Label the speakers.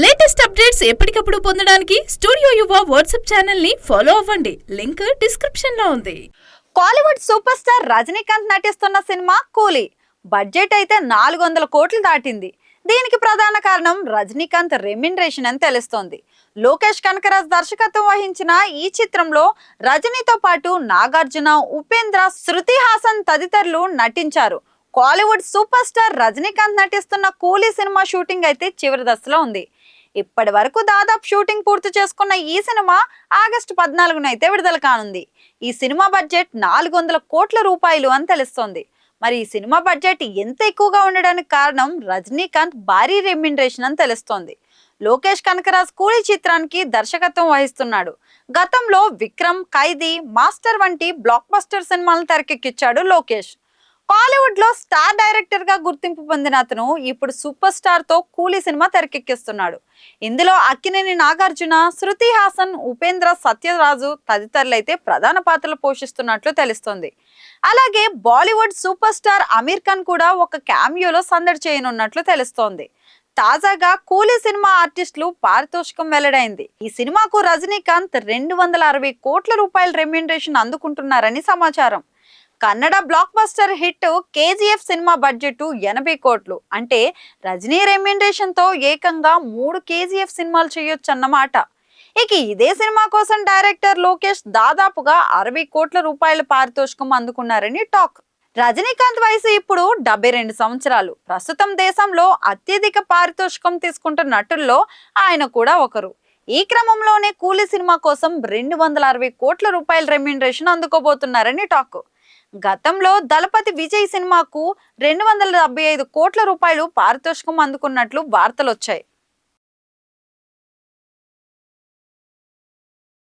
Speaker 1: Latest updates ఎప్పటికప్పుడు పొందడానికి studio యువ వాట్సాప్ ఛానల్ ని ఫాలో అవ్వండి. లింక్ డిస్క్రిప్షన్ లో ఉంది.
Speaker 2: కాలీవుడ్ సూపర్ స్టార్ రజనీకాంత్ నటిస్తున్న సినిమా కూలీ బడ్జెట్ అయితే 400 కోట్లు దాటింది. దీనికి ప్రధాన కారణం రజనీకాంత్ రెమ్యునరేషన్ అని తెలుస్తోంది. లోకేష్ కనకరాజ్ దర్శకత్వం వహించిన ఈ చిత్రంలో రజనీతో పాటు నాగార్జున, ఉపేంద్ర, శృతి హాసన్ తదితరులు నటించారు. కాలీవుడ్ సూపర్ స్టార్ రజనీకాంత్ నటిస్తున్న కూలీ సినిమా షూటింగ్ అయితే చివరి దశలో ఉంది. ఇప్పటి వరకు దాదాపు షూటింగ్ పూర్తి చేసుకున్న ఈ సినిమా ఆగస్టు 14న అయితే విడుదల కానుంది. ఈ సినిమా బడ్జెట్ 400 కోట్ల రూపాయలు అని తెలుస్తోంది. మరి ఈ సినిమా బడ్జెట్ ఎంత ఎక్కువగా ఉండడానికి కారణం రజనీకాంత్ భారీ రెమ్యునరేషన్ అని తెలుస్తోంది. లోకేష్ కనకరాజ్ కూలీ చిత్రానికి దర్శకత్వం వహిస్తున్నాడు. గతంలో విక్రమ్, ఖైదీ, మాస్టర్ వంటి బ్లాక్ బస్టర్ సినిమాలను తెరకెక్కించాడు లోకేష్. కాలీవుడ్ లో స్టార్ డైరెక్టర్ గా గుర్తింపు పొందిన అతను ఇప్పుడు సూపర్ స్టార్ తో కూలీ సినిమా తెరకెక్కిస్తున్నాడు. ఇందులో అక్కినేని నాగార్జున, శృతి హాసన్, ఉపేంద్ర, సత్యరాజు తదితరులైతే ప్రధాన పాత్రలు పోషిస్తున్నట్లు తెలుస్తోంది. అలాగే బాలీవుడ్ సూపర్ స్టార్ అమీర్ ఖాన్ కూడా ఒక క్యామియోలో సందడి చేయనున్నట్లు తెలుస్తోంది. తాజాగా కూలీ సినిమా ఆర్టిస్టులు పారితోషికం వెల్లడైంది. ఈ సినిమాకు రజనీకాంత్ 260 కోట్ల రూపాయల రెమ్యునరేషన్ అందుకుంటున్నారని సమాచారం. Kannada block buster hit KGF cinema budget 80 కోట్లు. అంటే రజనీ రెమ్యునరేషన్ తో ఏకంగా 3 కేజీఎఫ్ సినిమాలు చేయొచ్చు అన్నమాట. ఇక ఇదే సినిమా కోసం డైరెక్టర్ లోకేష్ దాదాపుగా 60 కోట్ల రూపాయల పారితోషికం అందుకున్నారని టాక్. రజనీకాంత్ వయసు ఇప్పుడు 72 సంవత్సరాలు. ప్రస్తుతం దేశంలో అత్యధిక పారితోషికం తీసుకుంటున్న నటుల్లో ఆయన కూడా ఒకరు. ఈ క్రమంలోనే కూలీ సినిమా కోసం 260 కోట్ల రూపాయల రెమ్యునరేషన్ అందుకోబోతున్నారని టాక్. గతంలో దళపతి విజయ్ సినిమాకు 275 కోట్ల రూపాయలు పారితోషికం అందుకున్నట్లు వార్తలు వచ్చాయి.